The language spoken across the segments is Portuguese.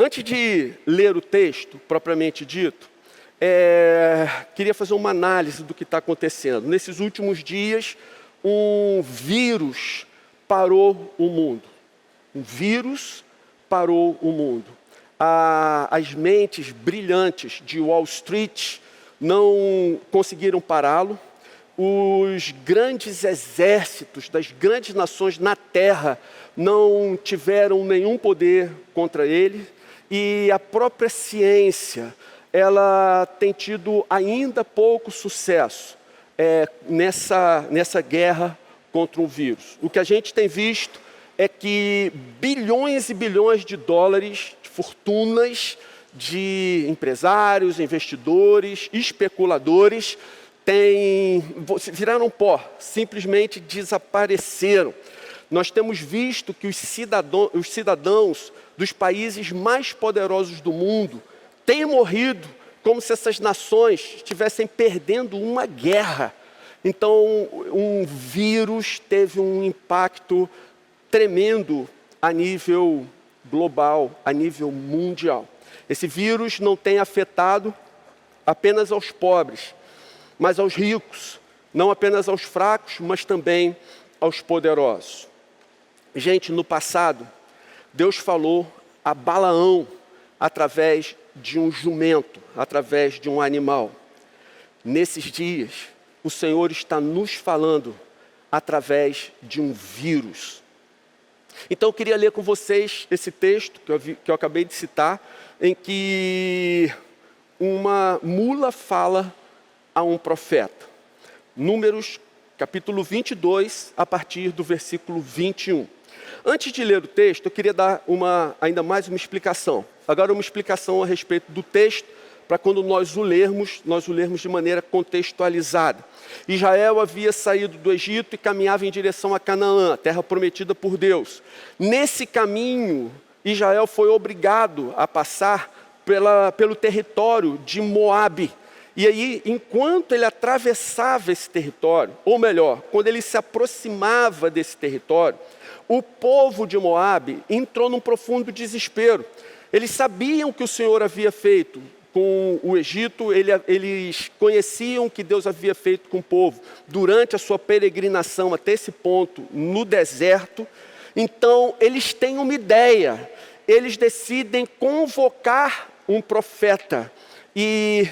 Antes de ler o texto, propriamente dito, queria fazer uma análise do que está acontecendo. Nesses últimos dias, um vírus parou o mundo. Um vírus parou o mundo. As mentes brilhantes de Wall Street não conseguiram pará-lo. Os grandes exércitos das grandes nações na Terra não tiveram nenhum poder contra ele. E a própria ciência, ela tem tido ainda pouco sucesso nessa guerra contra um vírus. O que a gente tem visto é que bilhões e bilhões de dólares, de fortunas de empresários, investidores, especuladores, viraram pó, simplesmente desapareceram. Nós temos visto que os cidadãos dos países mais poderosos do mundo têm morrido como se essas nações estivessem perdendo uma guerra. Então, um vírus teve um impacto tremendo a nível global, a nível mundial. Esse vírus não tem afetado apenas aos pobres, mas aos ricos, não apenas aos fracos, mas também aos poderosos. Gente, no passado, Deus falou a Balaão através de um jumento, através de um animal. Nesses dias, o Senhor está nos falando através de um vírus. Então eu queria ler com vocês esse texto que eu acabei de citar, em que uma mula fala a um profeta. Números capítulo 22, a partir do versículo 21. Antes de ler o texto, eu queria dar ainda mais uma explicação. Agora uma explicação a respeito do texto, para quando nós o lermos de maneira contextualizada. Israel havia saído do Egito e caminhava em direção a Canaã, a terra prometida por Deus. Nesse caminho, Israel foi obrigado a passar pelo território de Moabe. E aí, enquanto ele atravessava esse território, ou melhor, quando ele se aproximava desse território, o povo de Moabe entrou num profundo desespero. Eles sabiam que o Senhor havia feito com o Egito, eles conheciam o que Deus havia feito com o povo durante a sua peregrinação até esse ponto no deserto. Então, eles têm uma ideia, eles decidem convocar um profeta e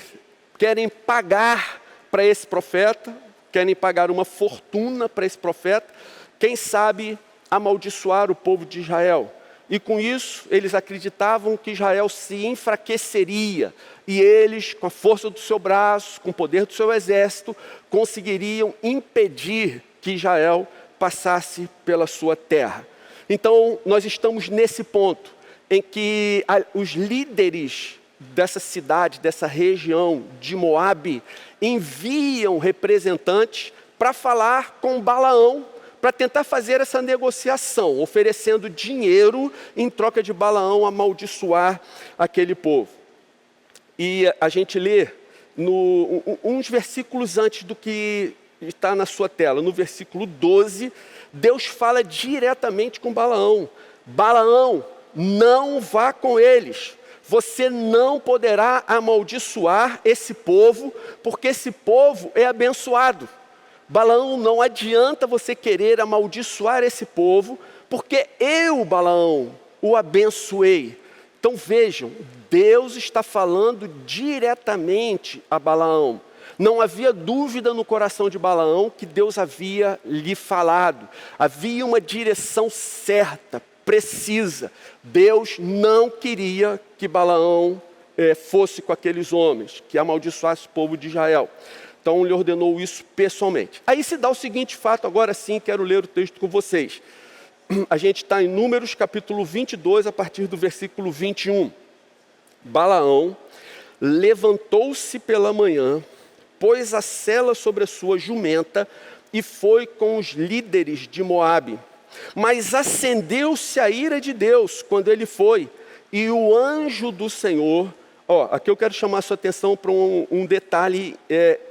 querem pagar para esse profeta, querem pagar uma fortuna para esse profeta, quem sabe amaldiçoar o povo de Israel. E com isso, eles acreditavam que Israel se enfraqueceria. E eles, com a força do seu braço, com o poder do seu exército, conseguiriam impedir que Israel passasse pela sua terra. Então, nós estamos nesse ponto, em que os líderes dessa cidade, dessa região de Moabe, enviam representantes para falar com Balaão, para tentar fazer essa negociação, oferecendo dinheiro em troca de Balaão amaldiçoar aquele povo. E a gente lê uns versículos antes do que está na sua tela, no versículo 12, Deus fala diretamente com Balaão. Balaão, não vá com eles. Você não poderá amaldiçoar esse povo, porque esse povo é abençoado. Balaão, não adianta você querer amaldiçoar esse povo, porque eu, Balaão, o abençoei. Então vejam, Deus está falando diretamente a Balaão. Não havia dúvida no coração de Balaão que Deus havia lhe falado. Havia uma direção certa, precisa. Deus não queria que Balaão fosse com aqueles homens, que amaldiçoasse o povo de Israel. Então, ele ordenou isso pessoalmente. Aí se dá o seguinte fato, agora sim, quero ler o texto com vocês. A gente está em Números, capítulo 22, a partir do versículo 21. Balaão levantou-se pela manhã, pôs a sela sobre a sua jumenta e foi com os líderes de Moabe. Mas acendeu-se a ira de Deus quando ele foi, e o anjo do Senhor... aqui eu quero chamar a sua atenção para um detalhe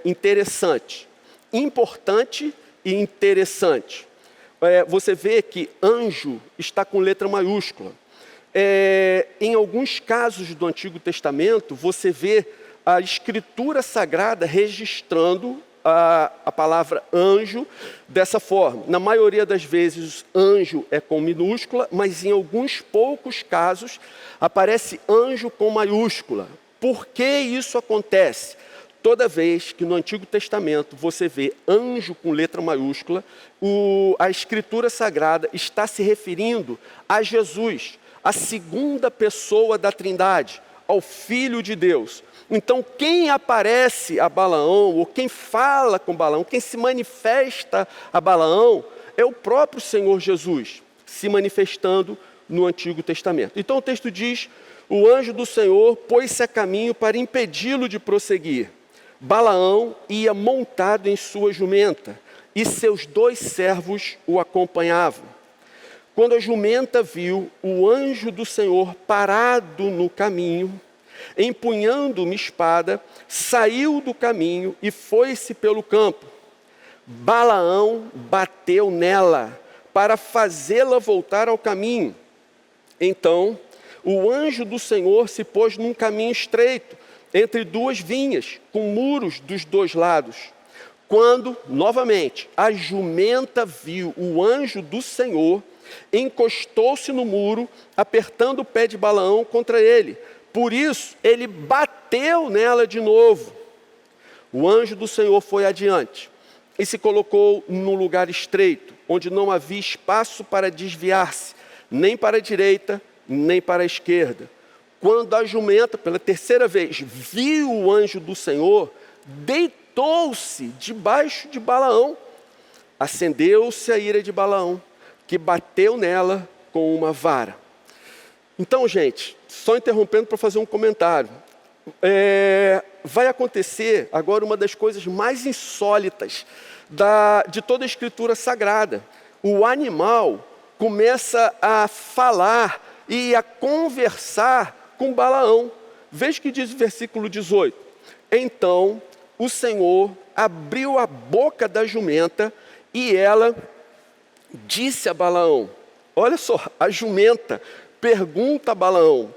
interessante, importante e interessante. Você vê que anjo está com letra maiúscula. em alguns casos do Antigo Testamento, você vê a Escritura Sagrada registrando a palavra anjo dessa forma. Na maioria das vezes, anjo é com minúscula, mas em alguns poucos casos, aparece anjo com maiúscula. Por que isso acontece? Toda vez que no Antigo Testamento você vê anjo com letra maiúscula, a Escritura Sagrada está se referindo a Jesus, a segunda pessoa da Trindade, ao Filho de Deus. Então, quem aparece a Balaão, ou quem fala com Balaão, quem se manifesta a Balaão, é o próprio Senhor Jesus, se manifestando no Antigo Testamento. Então o texto diz: o anjo do Senhor pôs-se a caminho para impedi-lo de prosseguir. Balaão ia montado em sua jumenta, e seus 2 servos o acompanhavam. Quando a jumenta viu o anjo do Senhor parado no caminho, empunhando uma espada, saiu do caminho e foi-se pelo campo. Balaão bateu nela para fazê-la voltar ao caminho. Então, o anjo do Senhor se pôs num caminho estreito, entre 2 vinhas, com muros dos 2 lados. Quando, novamente, a jumenta viu o anjo do Senhor, encostou-se no muro, apertando o pé de Balaão contra ele. Por isso, ele bateu nela de novo. O anjo do Senhor foi adiante e se colocou num lugar estreito, onde não havia espaço para desviar-se, nem para a direita, nem para a esquerda. Quando a jumenta, pela 3ª vez, viu o anjo do Senhor, deitou-se debaixo de Balaão. Acendeu-se a ira de Balaão, que bateu nela com uma vara. Então, gente, só interrompendo para fazer um comentário. Vai acontecer agora uma das coisas mais insólitas de toda a Escritura Sagrada. O animal começa a falar e a conversar com Balaão. Veja o que diz o versículo 18. Então o Senhor abriu a boca da jumenta e ela disse a Balaão. Olha só, a jumenta pergunta a Balaão: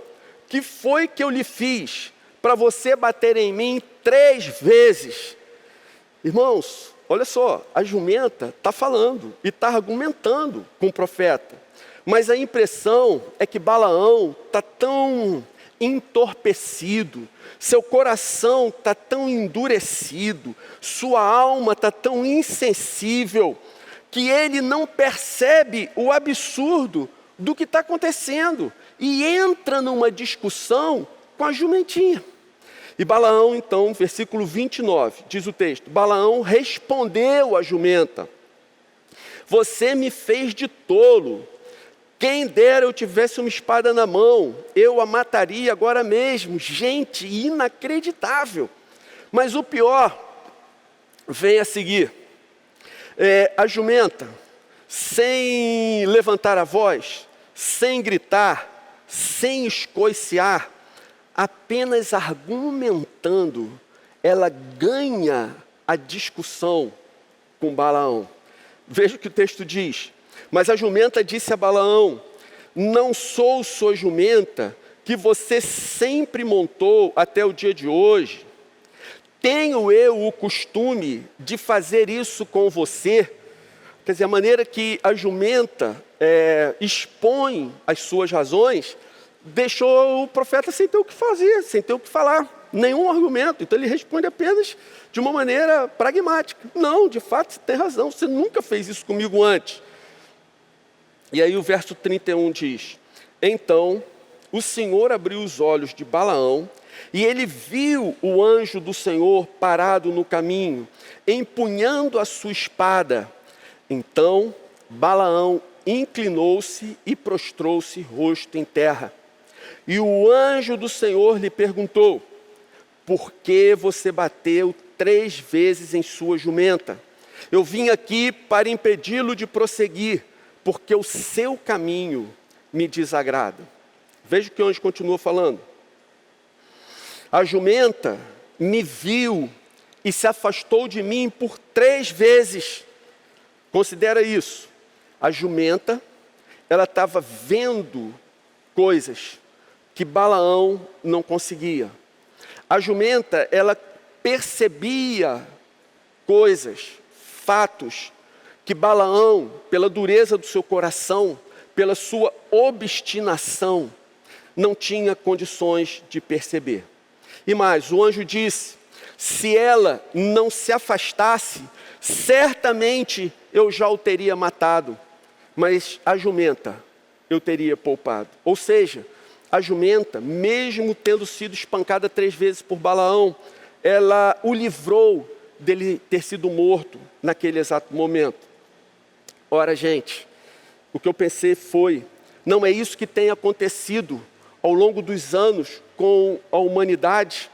que foi que eu lhe fiz para você bater em mim 3 vezes? Irmãos, olha só, a jumenta está falando e está argumentando com o profeta. Mas a impressão é que Balaão está tão entorpecido, seu coração está tão endurecido, sua alma está tão insensível, que ele não percebe o absurdo do que está acontecendo e entra numa discussão com a jumentinha. E Balaão, então, versículo 29, diz o texto: Balaão respondeu à jumenta: você me fez de tolo. Quem dera eu tivesse uma espada na mão, eu a mataria agora mesmo. Gente, inacreditável. Mas o pior vem a seguir. A jumenta, sem levantar a voz, sem gritar, sem escoiciar, apenas argumentando, ela ganha a discussão com Balaão. Veja o que o texto diz. Mas a jumenta disse a Balaão: não sou sua jumenta que você sempre montou até o dia de hoje? Tenho eu o costume de fazer isso com você? Quer dizer, a maneira que a jumenta expõe as suas razões, deixou o profeta sem ter o que fazer, sem ter o que falar, nenhum argumento. Então ele responde apenas de uma maneira pragmática: não, de fato você tem razão, você nunca fez isso comigo antes. E aí o verso 31 diz: então o Senhor abriu os olhos de Balaão, e ele viu o anjo do Senhor parado no caminho, empunhando a sua espada. Então Balaão inclinou-se e prostrou-se rosto em terra. E o anjo do Senhor lhe perguntou: por que você bateu 3 vezes em sua jumenta? Eu vim aqui para impedi-lo de prosseguir, porque o seu caminho me desagrada. Veja o que o anjo continua falando. A jumenta me viu e se afastou de mim por 3 vezes. Considera isso. A jumenta, ela estava vendo coisas que Balaão não conseguia. A jumenta, ela percebia coisas, fatos, que Balaão, pela dureza do seu coração, pela sua obstinação, não tinha condições de perceber. E mais, o anjo disse: se ela não se afastasse, certamente eu já o teria matado, mas a jumenta eu teria poupado. Ou seja, a jumenta, mesmo tendo sido espancada 3 vezes por Balaão, ela o livrou dele ter sido morto naquele exato momento. Ora, gente, o que eu pensei foi, não é isso que tem acontecido ao longo dos anos com a humanidade?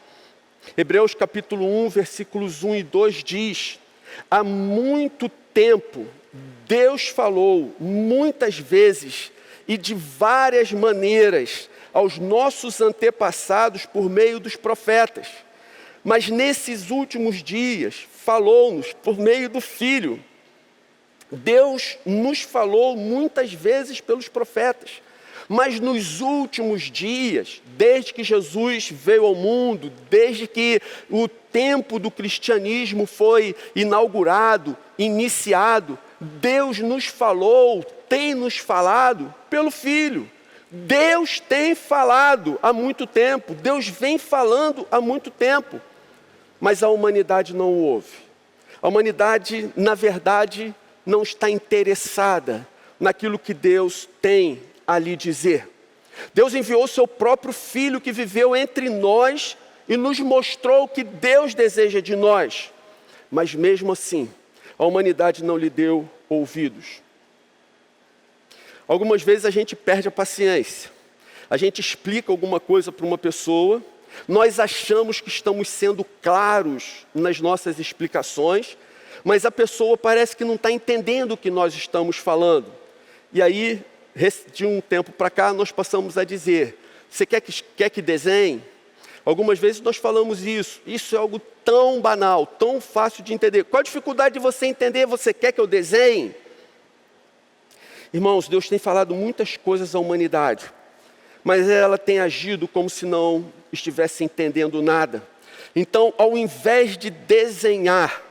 Hebreus capítulo 1, versículos 1 e 2 diz: há muito tempo Deus falou muitas vezes e de várias maneiras aos nossos antepassados por meio dos profetas. Mas nesses últimos dias falou-nos por meio do Filho. Deus nos falou muitas vezes pelos profetas, mas nos últimos dias, desde que Jesus veio ao mundo, desde que o tempo do cristianismo foi inaugurado, iniciado, Deus nos falou, tem nos falado pelo Filho. Deus tem falado há muito tempo, Deus vem falando há muito tempo, mas a humanidade não o ouve. A humanidade, na verdade, não está interessada naquilo que Deus tem a lhe dizer. Deus enviou seu próprio Filho que viveu entre nós e nos mostrou o que Deus deseja de nós. Mas mesmo assim, a humanidade não lhe deu ouvidos. Algumas vezes a gente perde a paciência. A gente explica alguma coisa para uma pessoa, nós achamos que estamos sendo claros nas nossas explicações, mas a pessoa parece que não está entendendo o que nós estamos falando. E aí, de um tempo para cá, nós passamos a dizer: você quer que desenhe? Algumas vezes nós falamos isso. Isso é algo tão banal, tão fácil de entender. Qual a dificuldade de você entender? Você quer que eu desenhe? Irmãos, Deus tem falado muitas coisas à humanidade, mas ela tem agido como se não estivesse entendendo nada. Então, ao invés de desenhar,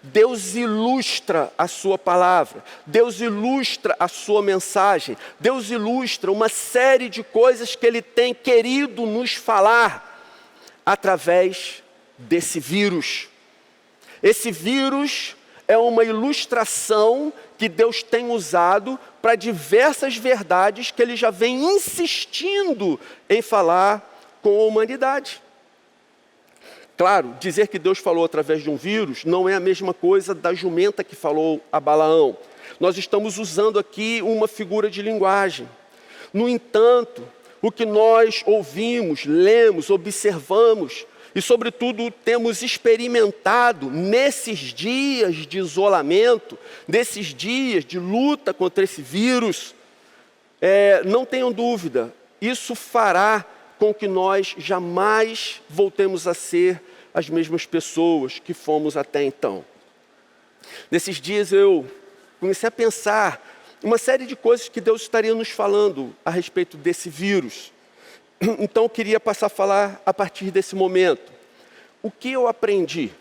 Deus ilustra a sua palavra, Deus ilustra a sua mensagem, Deus ilustra uma série de coisas que Ele tem querido nos falar através desse vírus. Esse vírus é uma ilustração que Deus tem usado para diversas verdades que Ele já vem insistindo em falar com a humanidade. Claro, dizer que Deus falou através de um vírus não é a mesma coisa da jumenta que falou a Balaão. Nós estamos usando aqui uma figura de linguagem. No entanto, o que nós ouvimos, lemos, observamos e, sobretudo, temos experimentado nesses dias de isolamento, nesses dias de luta contra esse vírus, não tenham dúvida, isso fará com que nós jamais voltemos a ser as mesmas pessoas que fomos até então. Nesses dias eu comecei a pensar uma série de coisas que Deus estaria nos falando a respeito desse vírus. Então eu queria passar a falar a partir desse momento. O que eu aprendi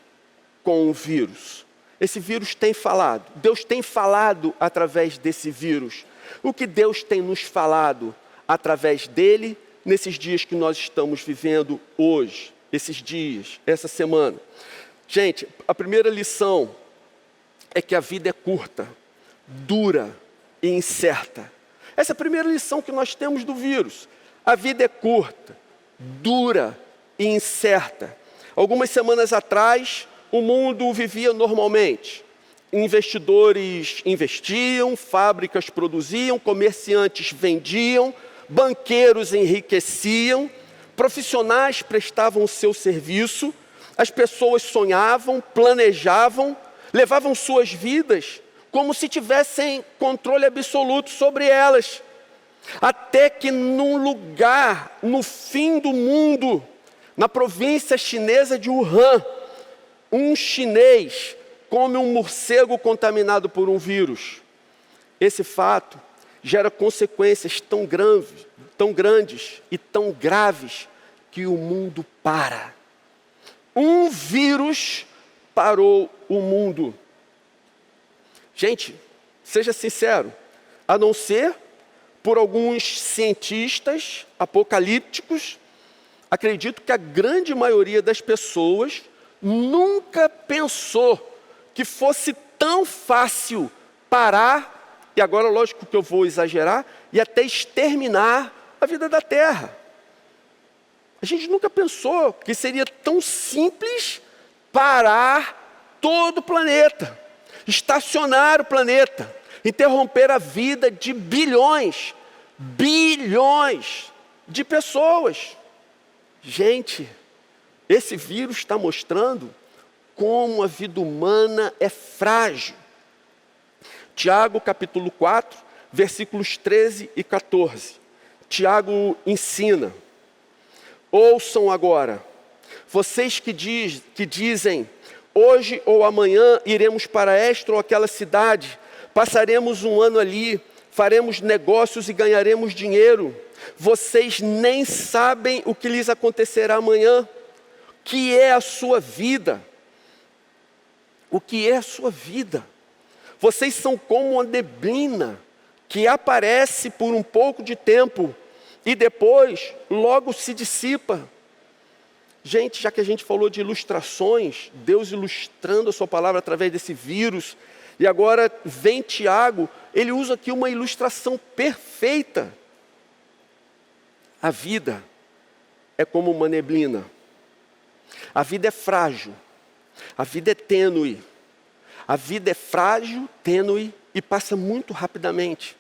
com o vírus? Esse vírus tem falado, Deus tem falado através desse vírus. O que Deus tem nos falado através dele nesses dias que nós estamos vivendo hoje, esses dias, essa semana? Gente, a primeira lição é que a vida é curta, dura e incerta. Essa é a primeira lição que nós temos do vírus. A vida é curta, dura e incerta. Algumas semanas atrás, o mundo vivia normalmente. Investidores investiam, fábricas produziam, comerciantes vendiam, banqueiros enriqueciam, profissionais prestavam o seu serviço, as pessoas sonhavam, planejavam, levavam suas vidas como se tivessem controle absoluto sobre elas. Até que num lugar, no fim do mundo, na província chinesa de Wuhan, um chinês come um morcego contaminado por um vírus. Esse fato gera consequências tão tão grandes e tão graves que o mundo para. Um vírus parou o mundo. Gente, seja sincero, a não ser por alguns cientistas apocalípticos, acredito que a grande maioria das pessoas nunca pensou que fosse tão fácil parar, e agora lógico que eu vou exagerar, e até exterminar a vida da Terra. A gente nunca pensou que seria tão simples parar todo o planeta, estacionar o planeta, interromper a vida de bilhões de pessoas. Gente, esse vírus está mostrando como a vida humana é frágil. Tiago capítulo 4, versículos 13 e 14. Tiago ensina: ouçam agora, vocês que dizem, hoje ou amanhã iremos para esta ou aquela cidade, passaremos um ano ali, faremos negócios e ganharemos dinheiro. Vocês nem sabem o que lhes acontecerá amanhã. Que é a sua vida? O que é a sua vida? Vocês são como uma neblina que aparece por um pouco de tempo e depois logo se dissipa. Gente, já que a gente falou de ilustrações, Deus ilustrando a sua palavra através desse vírus, e agora vem Tiago, ele usa aqui uma ilustração perfeita. A vida é como uma neblina. A vida é frágil. A vida é tênue. A vida é frágil, tênue e passa muito rapidamente.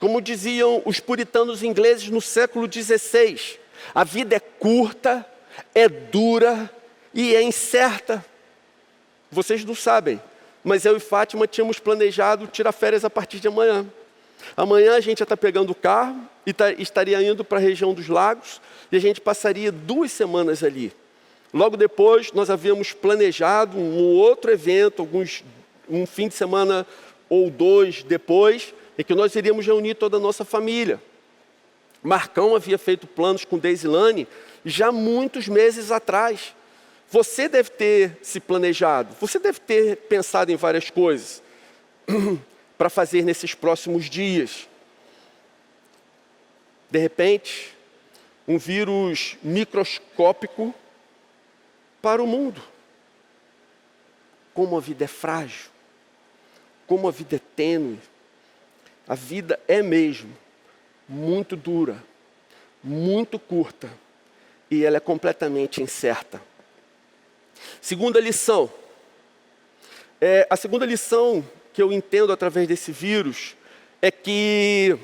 Como diziam os puritanos ingleses no século XVI, a vida é curta, é dura e é incerta. Vocês não sabem, mas eu e Fátima tínhamos planejado tirar férias a partir de amanhã. Amanhã a gente já está pegando o carro e estaria indo para a região dos lagos e a gente passaria 2 semanas ali. Logo depois, nós havíamos planejado um outro evento, um fim de semana ou 2 depois, em que nós iríamos reunir toda a nossa família. Marcão havia feito planos com Deisilane já muitos meses atrás. Você deve ter se planejado, você deve ter pensado em várias coisas para fazer nesses próximos dias. De repente, um vírus microscópico para o mundo. Como a vida é frágil, como a vida é tênue. A vida é mesmo muito dura, muito curta, e ela é completamente incerta. Segunda lição. A segunda lição que eu entendo através desse vírus é que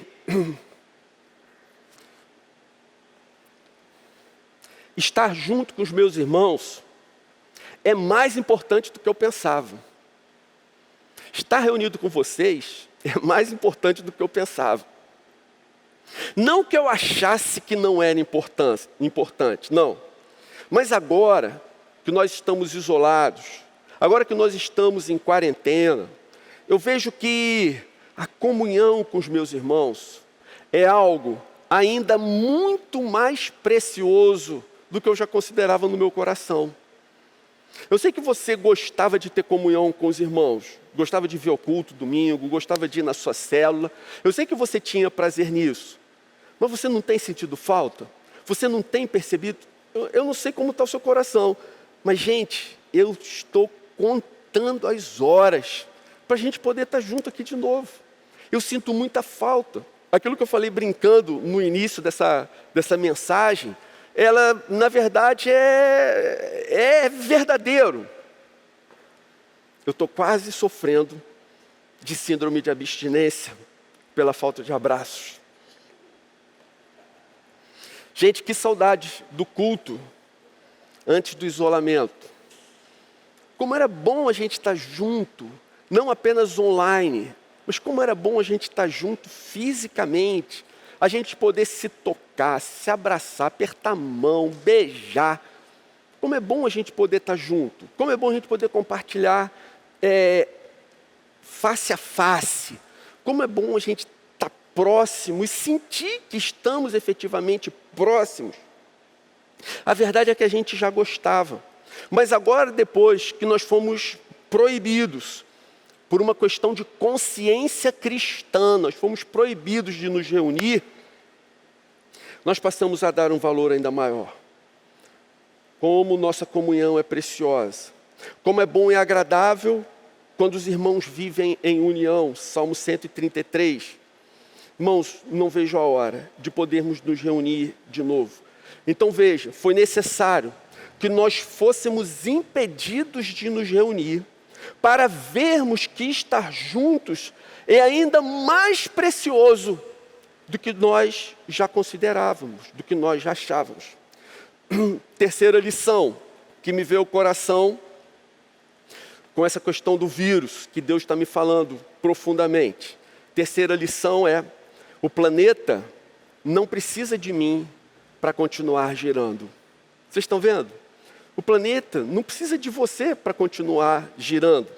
estar junto com os meus irmãos é mais importante do que eu pensava. Estar reunido com vocês é mais importante do que eu pensava. Não que eu achasse que não era importante, não. Mas agora que nós estamos isolados, agora que nós estamos em quarentena, eu vejo que a comunhão com os meus irmãos é algo ainda muito mais precioso do que eu já considerava no meu coração. Eu sei que você gostava de ter comunhão com os irmãos, gostava de ver o culto domingo, gostava de ir na sua célula. Eu sei que você tinha prazer nisso, mas você não tem sentido falta? Você não tem percebido? Eu não sei como está o seu coração, mas gente, eu estou contando as horas para a gente poder estar junto aqui de novo. Eu sinto muita falta. Aquilo que eu falei brincando no início dessa mensagem, ela, na verdade, é verdadeiro. Eu estou quase sofrendo de síndrome de abstinência pela falta de abraços. Gente, que saudade do culto antes do isolamento. Como era bom a gente estar junto, não apenas online, mas como era bom a gente estar junto fisicamente, a gente poder se tocar, se abraçar, apertar a mão, beijar. Como é bom a gente poder estar junto, como é bom a gente poder compartilhar face a face, como é bom a gente estar próximo e sentir que estamos efetivamente próximos. A verdade é que a gente já gostava. Mas agora, depois que nós fomos proibidos, por uma questão de consciência cristã, nós fomos proibidos de nos reunir, nós passamos a dar um valor ainda maior. Como nossa comunhão é preciosa. Como é bom e agradável quando os irmãos vivem em união. Salmo 133. Irmãos, não vejo a hora de podermos nos reunir de novo. Então veja, foi necessário que nós fôssemos impedidos de nos reunir para vermos que estar juntos é ainda mais precioso do que nós já considerávamos, do que nós já achávamos. Terceira lição que me veio ao coração com essa questão do vírus, que Deus está me falando profundamente. Terceira lição é: o planeta não precisa de mim para continuar girando. Vocês estão vendo? O planeta não precisa de você para continuar girando.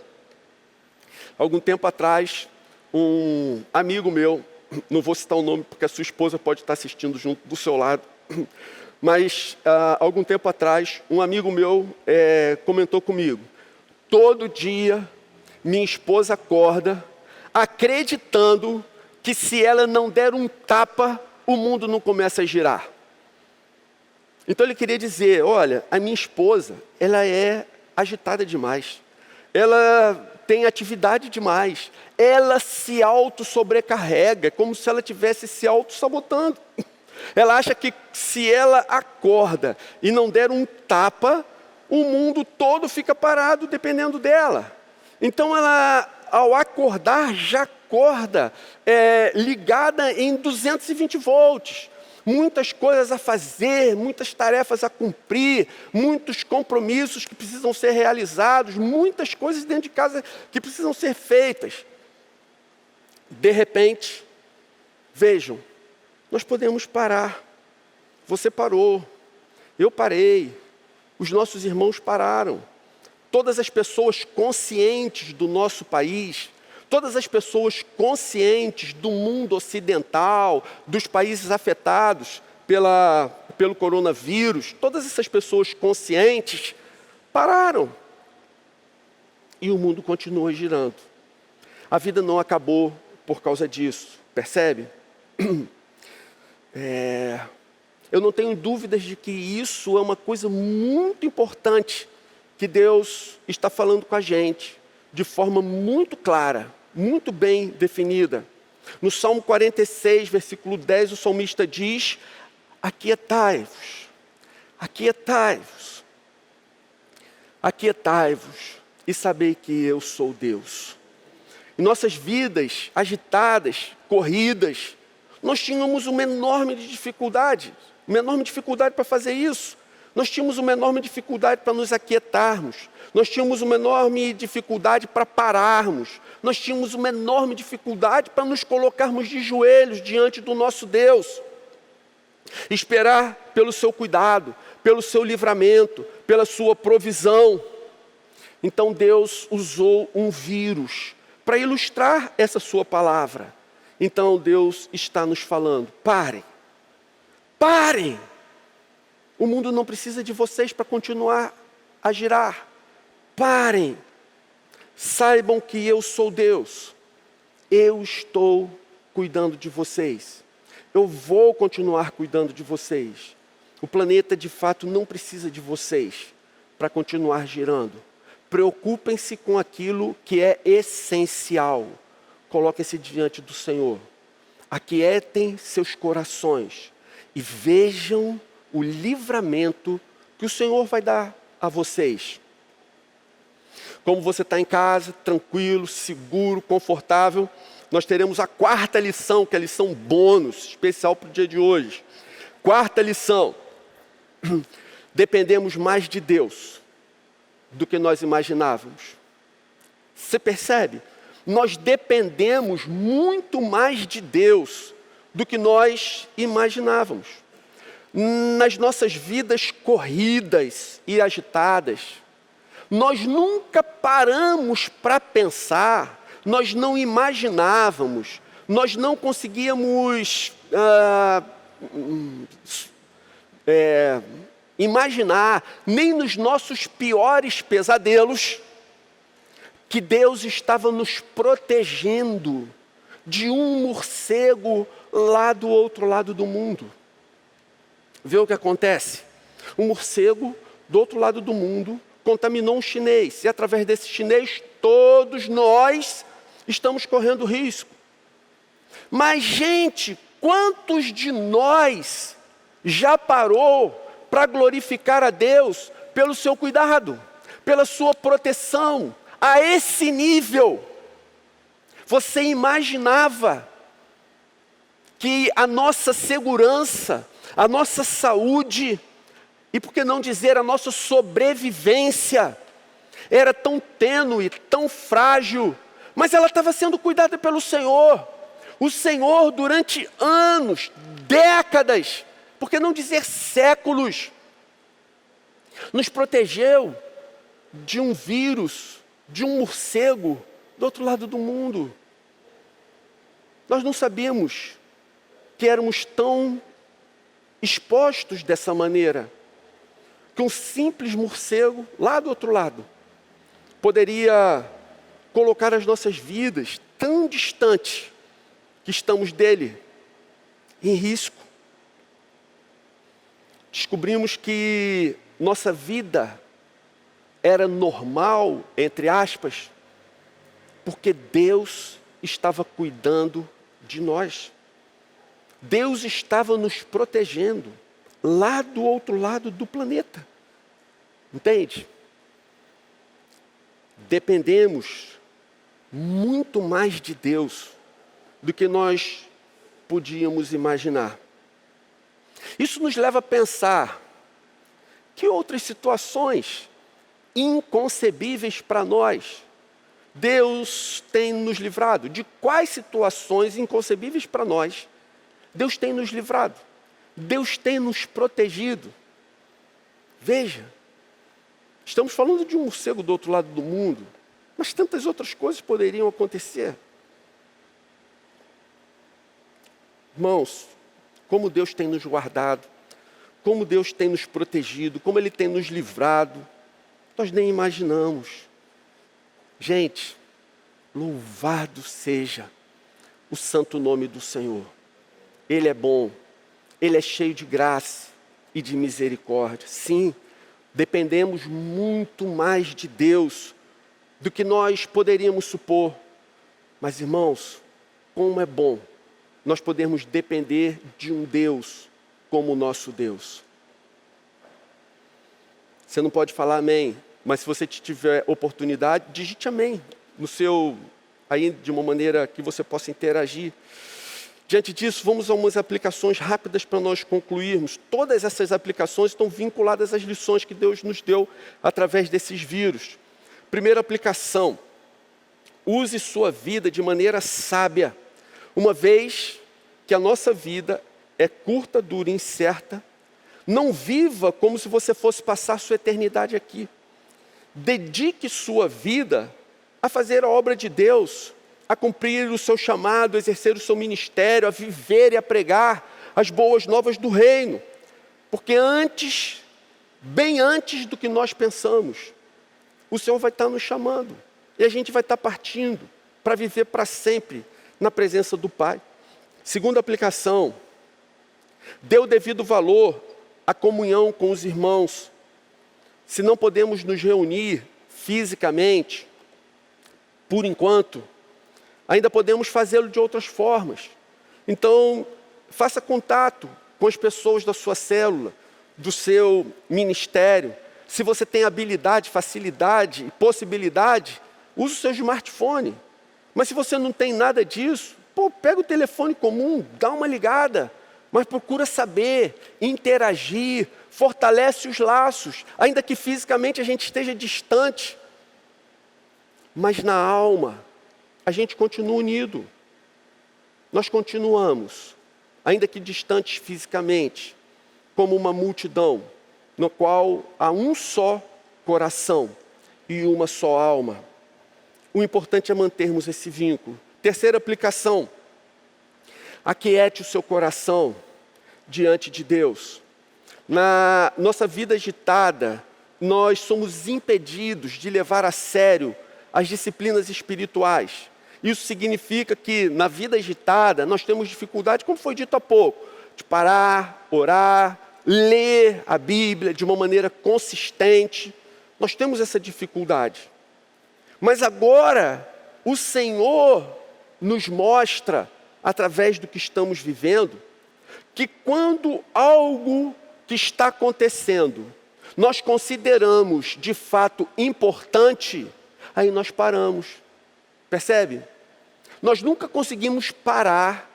Algum tempo atrás, um amigo meu, não vou citar o nome porque a sua esposa pode estar assistindo junto do seu lado, mas algum tempo atrás, um amigo meu comentou comigo: todo dia minha esposa acorda acreditando que se ela não der um tapa, o mundo não começa a girar. Então ele queria dizer: olha, a minha esposa, ela é agitada demais, ela tem atividade demais, ela se auto-sobrecarrega, como se ela estivesse se auto-sabotando. Ela acha que se ela acorda e não der um tapa, o mundo todo fica parado dependendo dela. Então ela, ao acordar, já acorda ligada em 220 volts. Muitas coisas a fazer, muitas tarefas a cumprir, muitos compromissos que precisam ser realizados, muitas coisas dentro de casa que precisam ser feitas. De repente, vejam, nós podemos parar. Você parou, eu parei, os nossos irmãos pararam. Todas as pessoas conscientes do nosso país, todas as pessoas conscientes do mundo ocidental, dos países afetados pelo coronavírus, todas essas pessoas conscientes pararam. E o mundo continua girando. A vida não acabou por causa disso, percebe? Eu não tenho dúvidas de que isso é uma coisa muito importante que Deus está falando com a gente, de forma muito clara, muito bem definida. No Salmo 46, versículo 10, o salmista diz: aquietai-vos, aquietai-vos, aquietai-vos e sabei que eu sou Deus. Em nossas vidas agitadas, corridas, nós tínhamos uma enorme dificuldade para fazer isso. Nós tínhamos uma enorme dificuldade para nos aquietarmos. Nós tínhamos uma enorme dificuldade para pararmos. Nós tínhamos uma enorme dificuldade para nos colocarmos de joelhos diante do nosso Deus. Esperar pelo seu cuidado, pelo seu livramento, pela sua provisão. Então Deus usou um vírus para ilustrar essa sua palavra. Então Deus está nos falando: parem, parem. O mundo não precisa de vocês para continuar a girar. Parem. Saibam que eu sou Deus. Eu estou cuidando de vocês. Eu vou continuar cuidando de vocês. O planeta, de fato, não precisa de vocês para continuar girando. Preocupem-se com aquilo que é essencial. Coloquem-se diante do Senhor. Aquietem seus corações e vejam o livramento que o Senhor vai dar a vocês. Como você está em casa, tranquilo, seguro, confortável, nós teremos a quarta lição, que é a lição bônus, especial para o dia de hoje. Quarta lição: dependemos mais de Deus do que nós imaginávamos. Você percebe? Nós dependemos muito mais de Deus do que nós imaginávamos. Nas nossas vidas corridas e agitadas, nós nunca paramos para pensar, nós não imaginávamos, nós não conseguíamos imaginar, nem nos nossos piores pesadelos, que Deus estava nos protegendo de um morcego lá do outro lado do mundo. Vê o que acontece? Um morcego do outro lado do mundo contaminou um chinês, e através desse chinês, todos nós estamos correndo risco. Mas, gente, quantos de nós já parou para glorificar a Deus pelo seu cuidado, pela sua proteção, a esse nível? Você imaginava que a nossa segurança, a nossa saúde, e por que não dizer a nossa sobrevivência, era tão tênue, tão frágil, mas ela estava sendo cuidada pelo Senhor. O Senhor, durante anos, décadas, por que não dizer séculos, nos protegeu de um vírus, de um morcego do outro lado do mundo. Nós não sabíamos que éramos tão expostos dessa maneira, que um simples morcego lá do outro lado poderia colocar as nossas vidas tão distantes que estamos dele em risco. Descobrimos que nossa vida era normal, entre aspas, porque Deus estava cuidando de nós. Deus estava nos protegendo lá do outro lado do planeta. Entende? Dependemos muito mais de Deus do que nós podíamos imaginar. Isso nos leva a pensar que outras situações inconcebíveis para nós Deus tem nos livrado. De quais situações inconcebíveis para nós Deus tem nos livrado? Deus tem nos protegido. Veja, estamos falando de um morcego do outro lado do mundo, mas tantas outras coisas poderiam acontecer. Irmãos, como Deus tem nos guardado, como Deus tem nos protegido, como Ele tem nos livrado, nós nem imaginamos. Gente, louvado seja o santo nome do Senhor. Ele é bom, Ele é cheio de graça e de misericórdia. Sim, dependemos muito mais de Deus do que nós poderíamos supor. Mas, irmãos, como é bom nós podermos depender de um Deus como o nosso Deus. Você não pode falar amém, mas se você tiver oportunidade, digite amém aí de uma maneira que você possa interagir. Diante disso, vamos a umas aplicações rápidas para nós concluirmos. Todas essas aplicações estão vinculadas às lições que Deus nos deu através desses vírus. Primeira aplicação: use sua vida de maneira sábia. Uma vez que a nossa vida é curta, dura e incerta, não viva como se você fosse passar sua eternidade aqui. Dedique sua vida a fazer a obra de Deus, a cumprir o seu chamado, a exercer o seu ministério, a viver e a pregar as boas novas do reino. Porque bem antes do que nós pensamos, o Senhor vai estar nos chamando. E a gente vai estar partindo para viver para sempre na presença do Pai. Segunda aplicação: dê o devido valor à comunhão com os irmãos. Se não podemos nos reunir fisicamente, por enquanto, ainda podemos fazê-lo de outras formas. Então, faça contato com as pessoas da sua célula, do seu ministério. Se você tem habilidade, facilidade e possibilidade, use o seu smartphone. Mas se você não tem nada disso, pega o telefone comum, dá uma ligada, mas procura saber, interagir, fortalece os laços, ainda que fisicamente a gente esteja distante. Mas na alma, a gente continua unido. Nós continuamos, ainda que distantes fisicamente, como uma multidão, no qual há um só coração e uma só alma. O importante é mantermos esse vínculo. Terceira aplicação: Aquiete o seu coração diante de Deus. Na nossa vida agitada, nós somos impedidos de levar a sério as disciplinas espirituais. Isso significa que na vida agitada nós temos dificuldade, como foi dito há pouco, de parar, orar, ler a Bíblia de uma maneira consistente. Nós temos essa dificuldade. Mas agora o Senhor nos mostra, através do que estamos vivendo, que quando algo que está acontecendo nós consideramos de fato importante, aí nós paramos. Percebe? Nós nunca conseguimos parar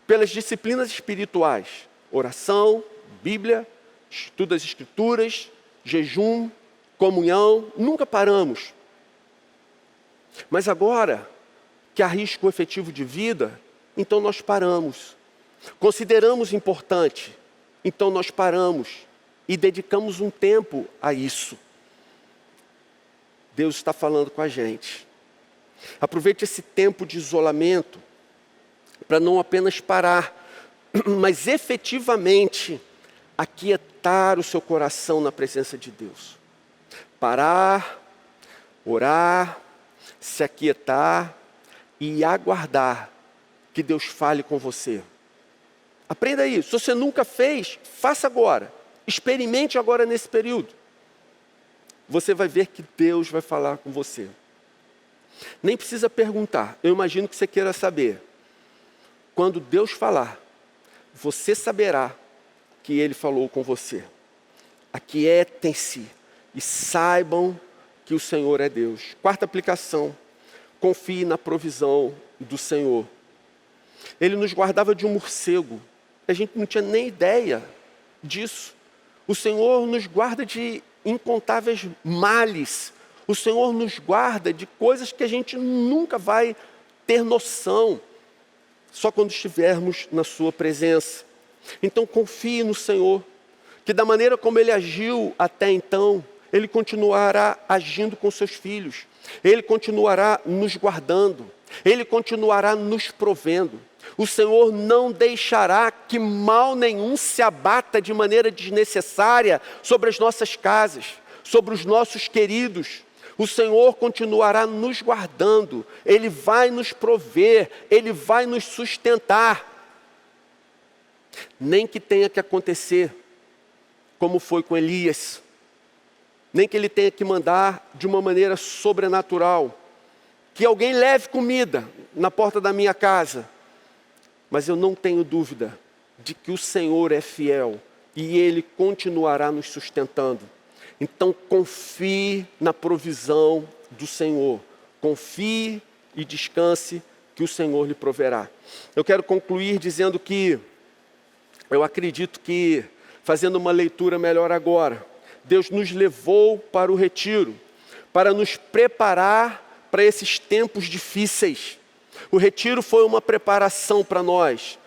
pelas disciplinas espirituais. Oração, Bíblia, estudo das Escrituras, jejum, comunhão, nunca paramos. Mas agora que há risco efetivo de vida, então nós paramos. Consideramos importante, então nós paramos e dedicamos um tempo a isso. Deus está falando com a gente. Aproveite esse tempo de isolamento para não apenas parar, mas efetivamente aquietar o seu coração na presença de Deus. Parar, orar, se aquietar e aguardar que Deus fale com você. Aprenda isso. Se você nunca fez, faça agora. Experimente agora nesse período. Você vai ver que Deus vai falar com você. Nem precisa perguntar. Eu imagino que você queira saber. Quando Deus falar, você saberá que Ele falou com você. Aquietem-se e saibam que o Senhor é Deus. Quarta aplicação. Confie na provisão do Senhor. Ele nos guardava de um morcego. A gente não tinha nem ideia disso. O Senhor nos guarda de incontáveis males. O Senhor nos guarda de coisas que a gente nunca vai ter noção, só quando estivermos na sua presença. Então confie no Senhor, que da maneira como Ele agiu até então, Ele continuará agindo com seus filhos. Ele continuará nos guardando. Ele continuará nos provendo. O Senhor não deixará que mal nenhum se abata de maneira desnecessária sobre as nossas casas, sobre os nossos queridos. O Senhor continuará nos guardando. Ele vai nos prover. Ele vai nos sustentar. Nem que tenha que acontecer como foi com Elias. Nem que ele tenha que mandar de uma maneira sobrenatural que alguém leve comida na porta da minha casa. Mas eu não tenho dúvida de que o Senhor é fiel e Ele continuará nos sustentando. Então confie na provisão do Senhor. Confie e descanse que o Senhor lhe proverá. Eu quero concluir dizendo que eu acredito que, fazendo uma leitura melhor agora, Deus nos levou para o retiro, para nos preparar para esses tempos difíceis. O retiro foi uma preparação para nós.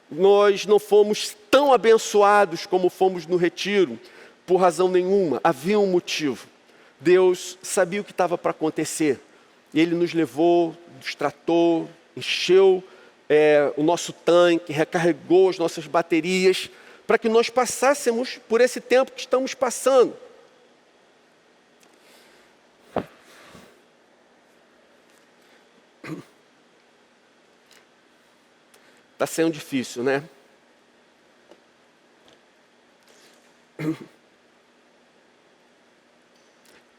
Nós não fomos tão abençoados como fomos no retiro, por razão nenhuma. Havia um motivo. Deus sabia o que estava para acontecer. Ele nos levou, nos tratou, encheu o nosso tanque, recarregou as nossas baterias, para que nós passássemos por esse tempo que estamos passando. Está sendo difícil, né?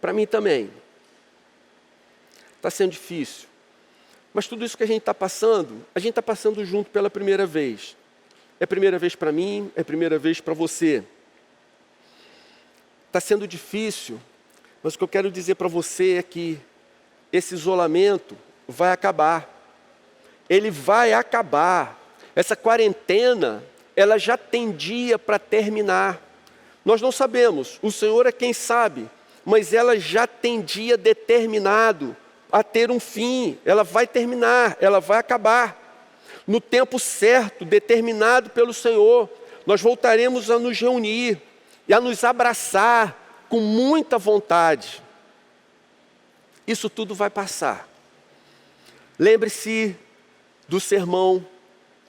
Para mim também. Está sendo difícil. Mas tudo isso que a gente está passando junto pela primeira vez. É a primeira vez para mim, é a primeira vez para você. Está sendo difícil, mas o que eu quero dizer para você é que esse isolamento vai acabar. Ele vai acabar. Essa quarentena, ela já tendia para terminar. Nós não sabemos, o Senhor é quem sabe, mas ela já tendia determinado a ter um fim. Ela vai terminar, ela vai acabar. No tempo certo, determinado pelo Senhor, nós voltaremos a nos reunir e a nos abraçar com muita vontade. Isso tudo vai passar. Lembre-se do sermão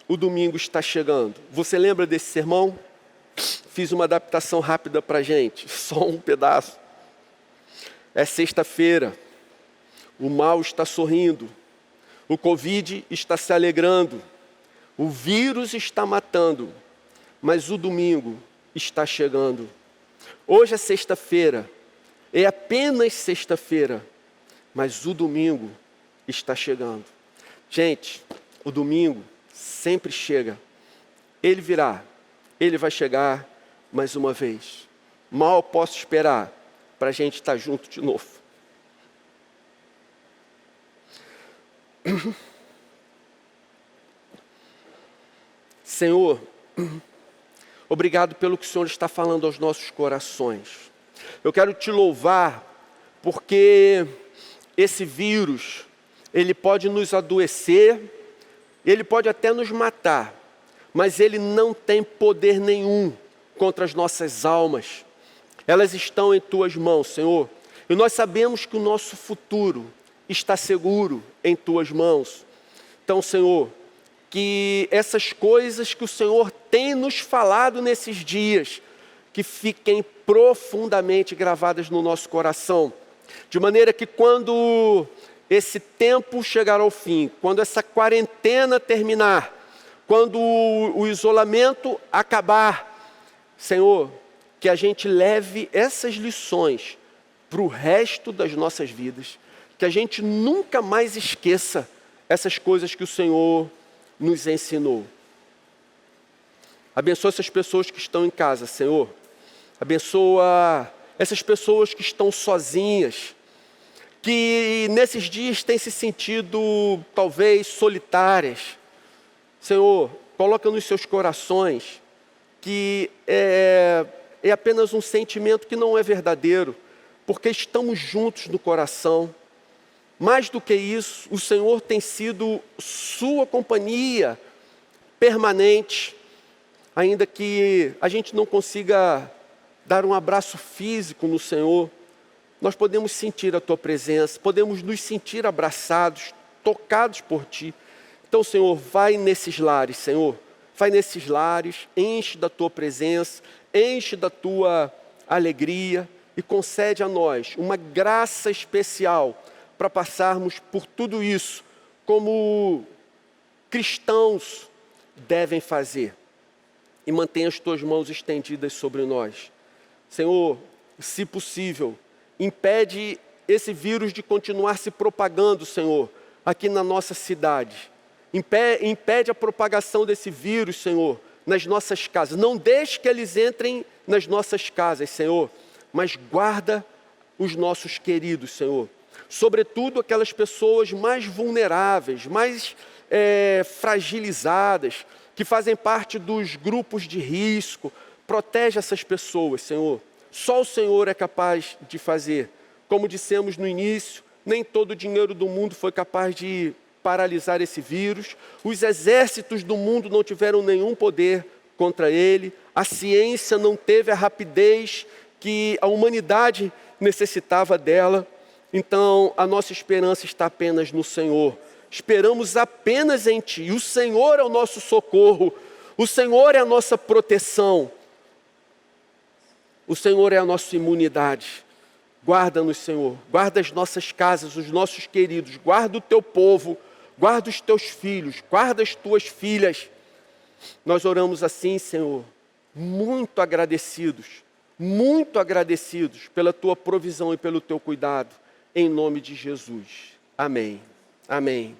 o domingo está chegando. Você lembra desse sermão? Fiz uma adaptação rápida para a gente, só um pedaço. É sexta-feira, o mal está sorrindo, o Covid está se alegrando, o vírus está matando, mas o domingo está chegando. Hoje é sexta-feira, é apenas sexta-feira, mas o domingo está chegando. Gente, o domingo sempre chega. Ele virá, ele vai chegar mais uma vez. Mal posso esperar para a gente estar junto de novo. Senhor, obrigado pelo que o Senhor está falando aos nossos corações. Eu quero te louvar porque esse vírus, ele pode nos adoecer, ele pode até nos matar, mas ele não tem poder nenhum contra as nossas almas. Elas estão em tuas mãos, Senhor. E nós sabemos que o nosso futuro está seguro em tuas mãos. Então, Senhor, que essas coisas que o Senhor tem nos falado nesses dias, que fiquem profundamente gravadas no nosso coração, de maneira que quando esse tempo chegar ao fim, quando essa quarentena terminar, quando o isolamento acabar, Senhor, que a gente leve essas lições para o resto das nossas vidas, que a gente nunca mais esqueça essas coisas que o Senhor nos ensinou. Abençoa essas pessoas que estão em casa, Senhor. Abençoa essas pessoas que estão sozinhas, que nesses dias têm se sentido talvez solitárias. Senhor, coloca nos seus corações que é apenas um sentimento que não é verdadeiro, porque estamos juntos no coração. Mais do que isso, o Senhor tem sido sua companhia permanente, ainda que a gente não consiga dar um abraço físico no Senhor, nós podemos sentir a tua presença, podemos nos sentir abraçados, tocados por ti. Então, Senhor, vai nesses lares, Senhor, vai nesses lares, enche da tua presença, enche da tua alegria e concede a nós uma graça especial para passarmos por tudo isso como cristãos devem fazer. E mantenha as tuas mãos estendidas sobre nós. Senhor, se possível, impede esse vírus de continuar se propagando, Senhor, aqui na nossa cidade. Impede a propagação desse vírus, Senhor, nas nossas casas. Não deixe que eles entrem nas nossas casas, Senhor, mas guarda os nossos queridos, Senhor. Sobretudo aquelas pessoas mais vulneráveis, mais fragilizadas, que fazem parte dos grupos de risco. Protege essas pessoas, Senhor. Só o Senhor é capaz de fazer. Como dissemos no início, nem todo o dinheiro do mundo foi capaz de paralisar esse vírus. Os exércitos do mundo não tiveram nenhum poder contra ele. A ciência não teve a rapidez que a humanidade necessitava dela. Então, a nossa esperança está apenas no Senhor. Esperamos apenas em Ti. O Senhor é o nosso socorro. O Senhor é a nossa proteção. O Senhor é a nossa imunidade. Guarda-nos, Senhor. Guarda as nossas casas, os nossos queridos. Guarda o Teu povo. Guarda os Teus filhos. Guarda as Tuas filhas. Nós oramos assim, Senhor, muito agradecidos pela Tua provisão e pelo Teu cuidado. Em nome de Jesus. Amém. Amém.